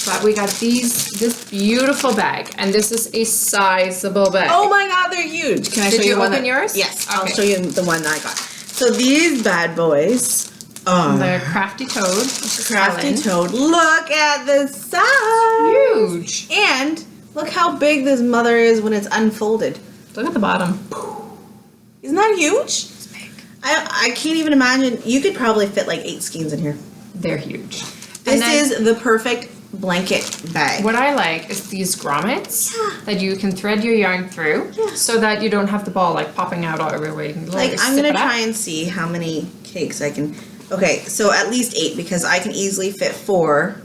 But we got this beautiful bag, and this is a sizable bag. Oh my God, they're huge. Can I Did show you you one open that- yours? Yes, I'll Okay. show you the one that I got. So these bad boys. The Crafty Toad. Which is Crafty Helen. Toad. Look at the size. Huge. And look how big this mother is when it's unfolded. Look at the bottom. Isn't that huge? It's big. I can't even imagine. You could probably fit like 8 skeins in here. They're huge. This And then- is the perfect blanket bag. What I like is these grommets Yeah. that you can thread your yarn through, Yeah. so that you don't have the ball like popping out all everywhere. You can literally Like, I'm zip gonna it up. try and see how many cakes I can. Okay, so at least 8 because I can easily fit 4.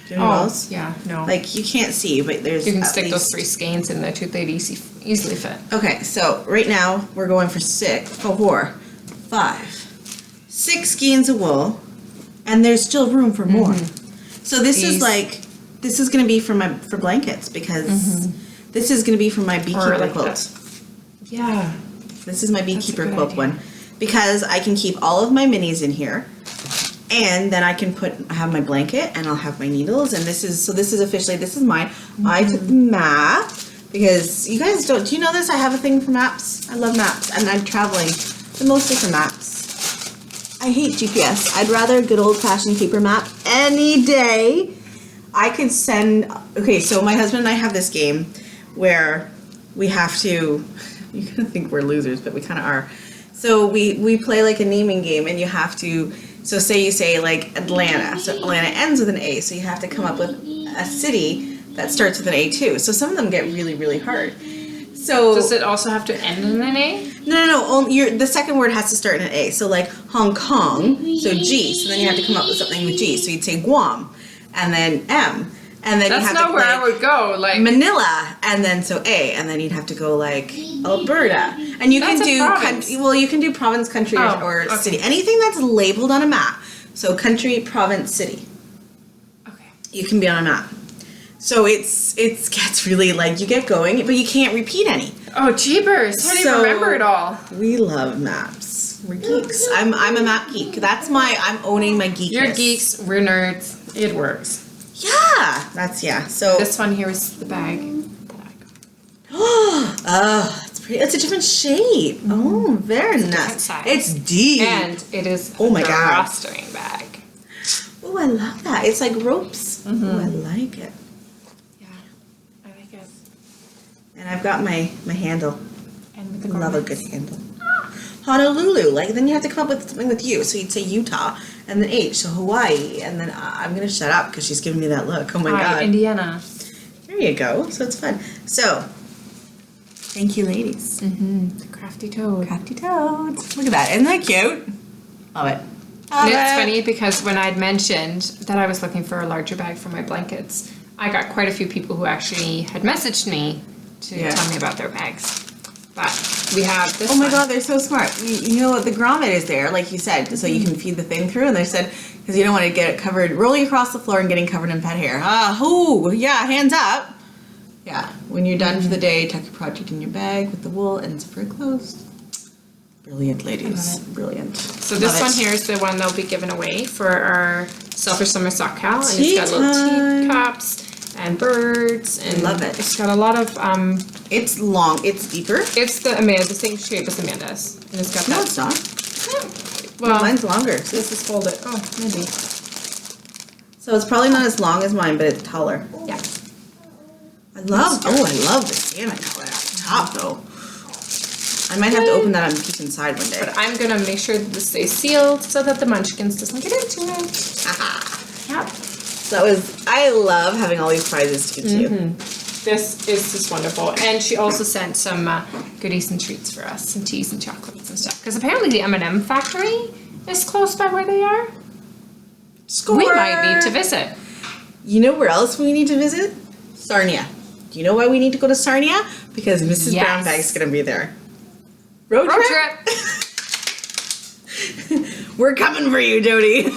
Do you know Oh, those? yeah, no. Like you can't see, but there's. you can at stick least... those 3 skeins in there too. They'd easily fit. Okay, so right now we're going for 4, 5, 6 skeins of wool, and there's still room for more. So this is These- like, this is gonna be for blankets because this is gonna be for my beekeeper like quilt. Yeah. This is my beekeeper good quilt idea. one because I can keep all of my minis in here, and then I can have my blanket and I'll have my needles. And this is officially mine. I took the map because you guys don't. Do you know this? I have a thing for maps. I love maps, and I'm traveling, but mostly for maps. I hate GPS. I'd rather a good old-fashioned paper map any day. I could send. Okay, so my husband and I have this game where we have to. You're gonna think we're losers, but we kind of are. So we play like a naming game, and you have to. So say you say like Atlanta. So Atlanta ends with an A. So you have to come up with a city that starts with an A too. So some of them get really, really hard. So Does it also have to end in an A? no. Only the second word has to start in an A. So like Hong Kong, so G. So then you have to come up with something with G. So you'd say Guam, and then M, and then That's you have not to where play I would go. Like Manila, and then so A, and then you'd have to go like Alberta, and you That's can a do province. you can do province, country, Oh, or okay. city, anything that's labeled on a map. So country, province, city. okay. You can be on a map. So it gets really like you get going, but you can't repeat any. Oh, jeepers! How do you So- remember it all? We love maps. We're geeks. I'm a map geek. I'm owning my geekness. You're geeks, we're nerds. It works. Yeah. So This one here is the bag. Oh, it's pretty. It's a different shape. Oh, very nice. size. It's deep. And it is Oh my God. drawstring bag. Oh, I love that. It's like ropes. Oh, I like it. Yeah, I like it. And I've got my handle. And with the Love a garments. good handle. Honolulu. Like, then you have to come up with something with you. So you'd say Utah, and then H, so Hawaii, and then I'm gonna shut up because she's giving me that look. Oh my God. Indiana. There you go. So it's fun. So, thank you, ladies. The crafty toad. Crafty toads. Look at that. Isn't that cute? Love it. And it's funny because when I'd mentioned that I was looking for a larger bag for my blankets, I got quite a few people who actually had messaged me to tell me about their bags. But we have this Oh my one. God, they're so smart. You know what? The grommet is there, like you said, so you can feed the thing through. And they said, because you don't want to get it covered, rolling across the floor and getting covered in pet hair. Hands up. Yeah, when you're done for the day, tuck your project in your bag with the wool and zipper it closed. Brilliant, ladies. Brilliant. So this one here is the one that'll be given away for our Selfish Summer Sock Cal. And it's got little teacups and birds. And Love it. It's got a lot of, It's long. It's deeper. it's the same shape as Amanda's. And it's got No, that. it's not. Well, Mine's longer. this is folded. Oh, maybe. So it's probably not as long as mine, but it's taller. Yeah. I love the salmon color at the top though. I might have to open that on peek inside one day. But I'm going to make sure that this stays sealed so that the munchkins doesn't get into it. Yep. So I love having all these prizes to give to you. This is just wonderful. And she also sent some goodies and treats for us, some teas and chocolates and stuff. Because apparently the M&M factory is close by where they are. Score! We might need to visit. You know where else we need to visit? Sarnia. Do you know why we need to go to Sarnia? Because Mrs. Yes. Brownback's going to be there. Road trip? We're coming for you, Jody.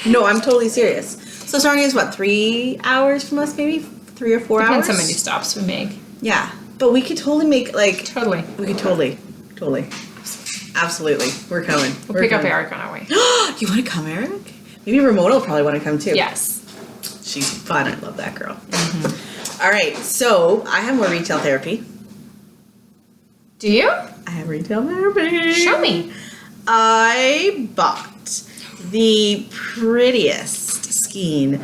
No, I'm totally serious. So Sarnia is what, 3 hours from us, maybe 3 or 4 hours. Depends how many stops we make. Yeah, but we could totally make like. Totally. We could totally, absolutely. We're coming. We'll pick up Eric on our way. You want to come, Eric? Maybe Ramona will probably want to come too. Yes. She's fun. I love that girl. All right, so I have more retail therapy. Do you? I have retail therapy. Show me. I bought the prettiest skein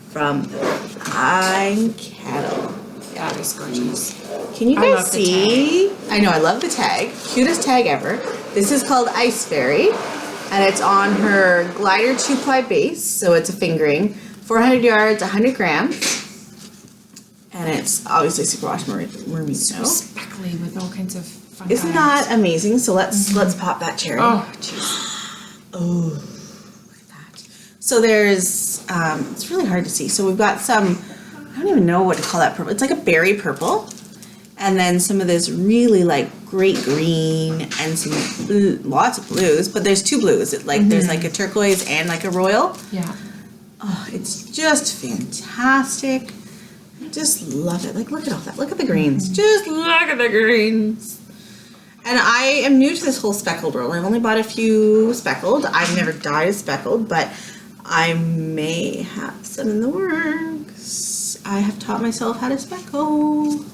from Fine Kettle. Yeah, it's gorgeous. Can you I guys love the see? I know, I love the tag. Cutest tag ever. This is called Ice Fairy, and it's on her glider 2-ply base, so it's a fingering. 400 yards, 100 grams. And it's obviously superwash mermaid So snow. speckly with all kinds of fun Isn't colors. that amazing? So let's pop that cherry. Oh, jeez. Oh, look at that. So there's, it's really hard to see. So we've got some, I don't even know what to call that purple. It's like a berry purple. And then some of this really like great green and some blue, lots of blues, but there's 2 blues. There's like a turquoise and like a royal. Yeah. Oh, it's just fantastic. I just love it. Like, look at all that. Look at the greens. Just look at the greens. And I am new to this whole speckled world. I've only bought a few speckled. I've never dyed a speckled, but I may have some in the works. I have taught myself how to speckle.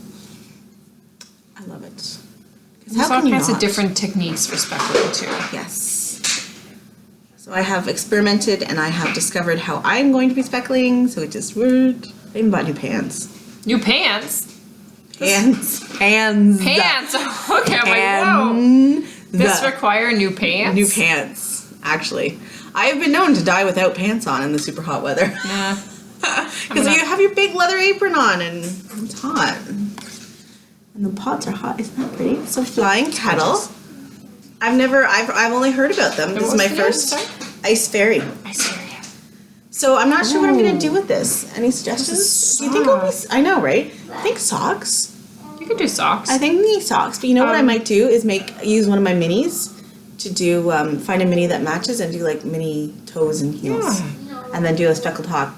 I love it. There's all kinds of different techniques for speckling too. Yes. So I have experimented and I have discovered how I'm going to be speckling, so it just worked. I even bought new pants. New pants? Pants. Pants! Okay, I'm like, whoa. This require new pants? New pants, actually. I have been known to die without pants on in the super hot weather. Nah. Because you have your big leather apron on and it's hot. And the pots are hot. Isn't that pretty? So Flying Kettle. I've only heard about them. This is my first Ice Fairy. Ice Fairy. So I'm not sure what I'm gonna do with this. Any suggestions? Do you think it'll be? I know, right? I think socks. You could do socks. I think maybe socks. But you know what I might do is use one of my minis to do find a mini that matches and do like mini toes and heels, and then do a speckled hawk.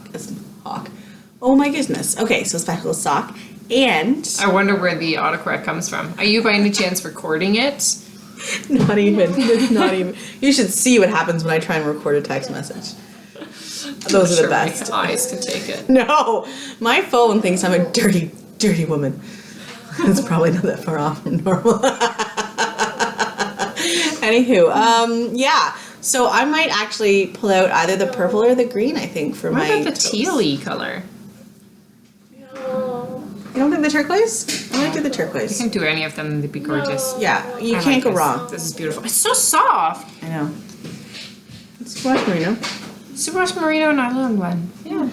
Oh my goodness. Okay, so speckled sock and. I wonder where the autocorrect comes from. Are you by any chance recording it? Not even. It's not even. You should see what happens when I try and record a text message. Those are the best. My eyes can take it. No, my phone thinks I'm a dirty, dirty woman. It's probably not that far off from normal. Anywho, yeah. So I might actually pull out either the purple or the green, I think, for What my about the toast. teal-y color? You don't think the turquoise? I might do the You turquoise. can do any of them, they'd be gorgeous. Yeah, you I can't like go this. wrong. This is beautiful. It's so soft. I know. It's wash merino. Superwash merino and island one. Yeah.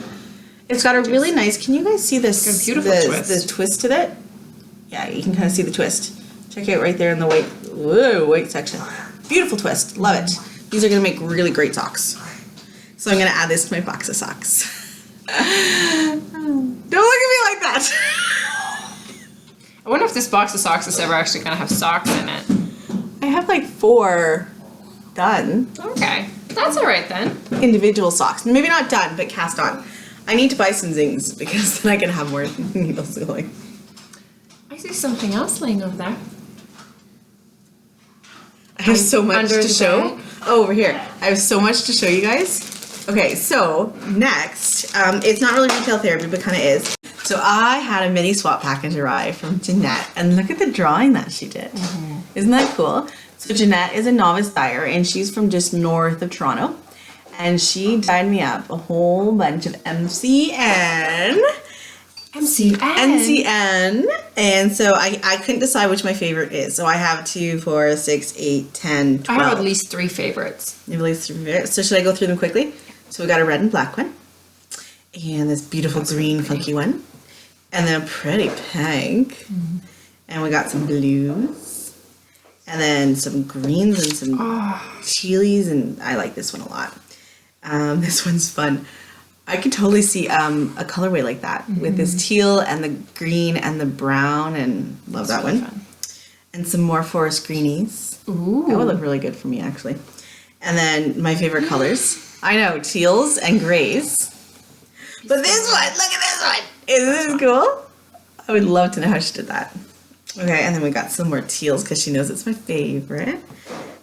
It's got a really nice. Can you guys see this? It's a beautiful twist. The twist to it. Yeah, you can kind of see the twist. Check it out right there in the white. Whoa, white section. Beautiful twist. Love it. These are gonna make really great socks. So I'm gonna add this to my box of socks. Don't look at me like that. I wonder if this box of socks is ever actually gonna have socks in it. I have like 4 done. Okay. That's alright then. Individual socks. Maybe not done, but cast on. I need to buy some zings because then I can have more needles going. I see something else laying over there. I have so much Under to the show. bag? Oh, over here. I have so much to show you guys. Okay, so next, it's not really retail therapy, but kind of is. So I had a mini swap package arrive from Jeanette, and look at the drawing that she did. Isn't that cool? So Jeanette is a novice dyer, and she's from just north of Toronto. And she dyed me up a whole bunch of MCN. MCN. And so I couldn't decide which my favorite is. So I have 2, 4, 6, 8, 10, 12. I have at least 3 favorites. You have at least 3 favorites. So should I go through them quickly? So we got a red and black one. And this beautiful green funky one. And then a pretty pink. And we got some blues. And then some greens and some chilies. And I like this one a lot. This one's fun. I could totally see a colorway like that with this teal and the green and the brown, and love that one. Fun. And some more forest greenies. Ooh. That would look really good for me, actually. And then my favorite colors. I know, teals and grays. But this one, look at this one. Isn't this cool? I would love to know how she did that. Okay, and then we got some more teals because she knows it's my favorite.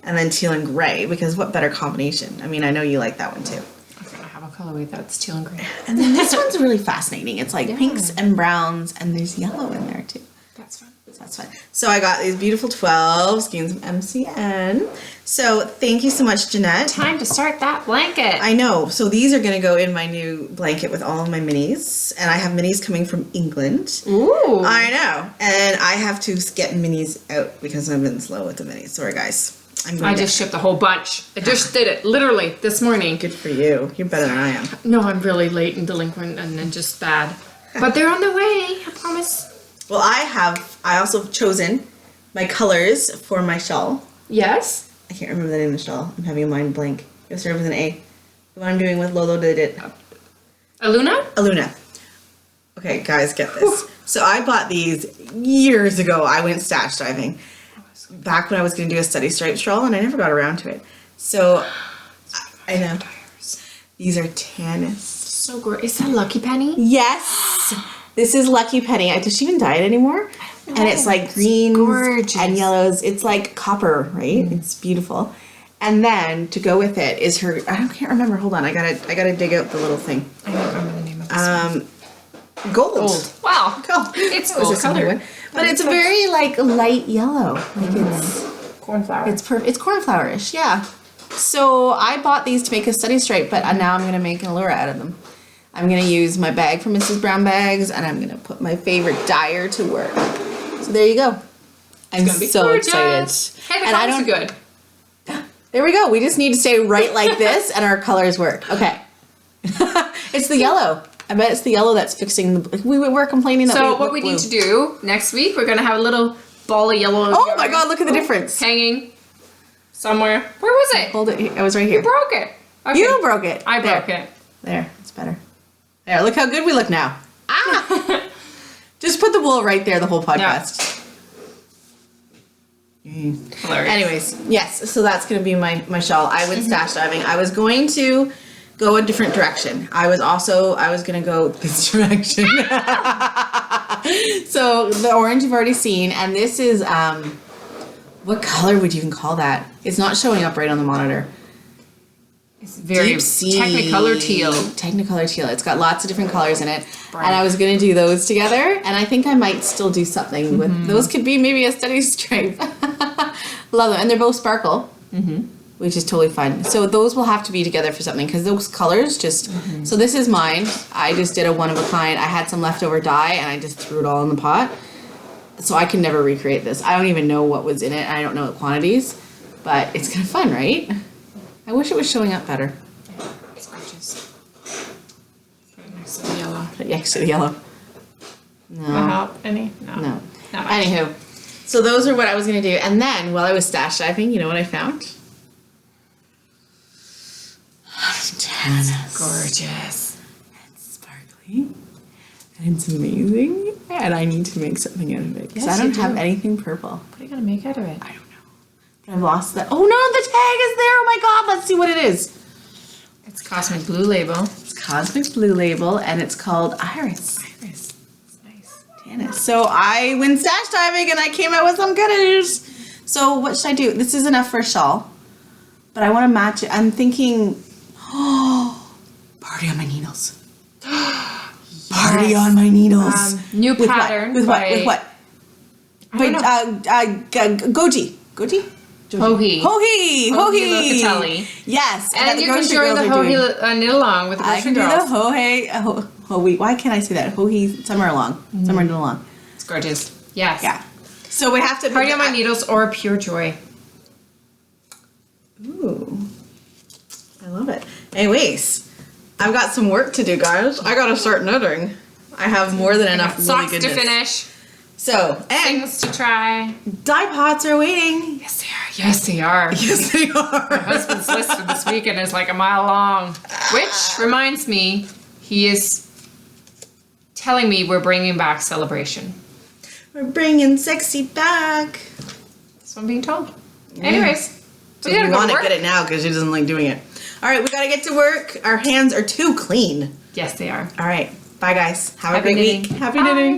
And then teal and gray, because what better combination? I mean, I know you like that one too. I'm gonna have a colorway that's teal and green. And then this one's really fascinating. It's like pinks and browns, and there's yellow in there too. That's fun. So that's fun. So I got these beautiful 12s, getting some MCN. So thank you so much, Jeanette. Time to start that blanket. I know. So these are going to go in my new blanket with all of my minis. And I have minis coming from England. Ooh. I know. And I have to get minis out because I've been slow with the minis. Sorry, guys. I just shipped a whole bunch. I just did it, literally, this morning. Good for you. You're better than I am. No, I'm really late and delinquent and then just bad. But they're on the way, I promise. Well, I also chosen my colors for my shawl. Yes? I can't remember the name of the shawl. I'm having a mind blank. It started with an A. The one I'm doing with Lolo did it. Aluna? Aluna. Okay, guys, get this. So I bought these years ago. I went stash diving back when I was going to do a study stripe shawl, and I never got around to it. So I know. These are tennis. So great. Is that Lucky Penny? Yes. This is Lucky Penny. Does she even dye it anymore? And it's like greens gorgeous. and yellows. It's like copper, right? It's beautiful. And then to go with it is her. I can't remember. Hold on. I gotta dig out the little thing. I don't remember the name of this one. Gold. Wow. Gold. It's That was gold a similar color. one. But it's a very like light yellow. Like it's Cornflower. it's perfect. It's cornflowerish. Yeah. So I bought these to make a study stripe, but now I'm gonna make an allura out of them. I'm gonna use my bag from Mrs. Brown Bags, and I'm gonna put my favorite dyer to work. So there you go. I'm gonna be so gorgeous. excited. Hey, the And I colors don't. are good. There we go. We just need to stay right like this, and our colors work. Okay. It's the yellow. I bet it's the yellow that's fixing the. We were complaining that. So what we need to do next week, we're gonna have a little ball of yellow. Oh my God! Look at the difference. Hanging somewhere. Where was it? Hold it. I was right here. You broke it. Okay. You broke it. I There. broke it. There. It's better. There. Look how good we look now. Ah. Just put the wool right there. The whole podcast. Hilarious. Anyways, yes, so that's going to be my shawl. I went stash diving. I was going to go a different direction. I was going to go this direction. So the orange you've already seen, and this is What color would you even call that? It's not showing up right on the monitor. It's very Deep sea. Technicolor teal. Technicolor teal. It's got lots of different colors in it. Bright. And I was going to do those together. And I think I might still do something with those. Could be maybe a study stripe. Love them. And they're both sparkle, which is totally fun. So those will have to be together for something because those colors just... So this is mine. I just did a one of a kind. I had some leftover dye and I just threw it all in the pot. So I can never recreate this. I don't even know what was in it. I don't know the quantities. But it's kind of fun, right? I wish it was showing up better. It's gorgeous. Put it next to the yellow. Put it next to the yellow. No. Will it help any? No. No. Not much. Anywho, so those are what I was going to do. And then while I was stash diving, you know what I found? Tennis. Gorgeous. It's sparkly. And it's amazing. And I need to make something out of it. Because Yes, I don't you have do. anything purple. What are you gonna make out of it? I don't know. But I've lost that. Oh no, the tag is there. Oh my god, let's see what it is. It's Cosmic Blue Label. It's Cosmic Blue Label and it's called Iris. Iris. It's nice. Tennis. So I went stash diving and I came out with some goodies. So what should I do? This is enough for a shawl. But I want to match it. I'm thinking, party on my needles. Party Yes. on my needles. New With pattern. What? With what? With what? I don't know. Goji. Goji? Hohi. Hohi. Hohi Locatelli. Yes. And you can grocery join girls the are doing. Hohi knit along with the I grocery can do girls. the Hohi. Why can't I say that? Hohi somewhere along. Somewhere along. It's gorgeous. Yes. Yeah. So we have to Party on my needles or pure joy. Ooh. I love it. Anyways, I've got some work to do, guys. I gotta start knitting. I have more than enough really Socks to goodness. finish. So, and Things to try. dye pots are waiting. Yes, they are. Yes, they are. Yes, they My are. husband's list for this weekend is like a mile long. Which reminds me, he is telling me we're bringing back Celebration. We're bringing sexy back. That's what I'm being told. Anyways, So we if gotta you go want to to work. get it now because she doesn't like doing it. All right, we gotta get to work. Our hands are too clean. Yes, they are. All right, bye guys. Have a Happy great knitting. week. Happy Bye. knitting.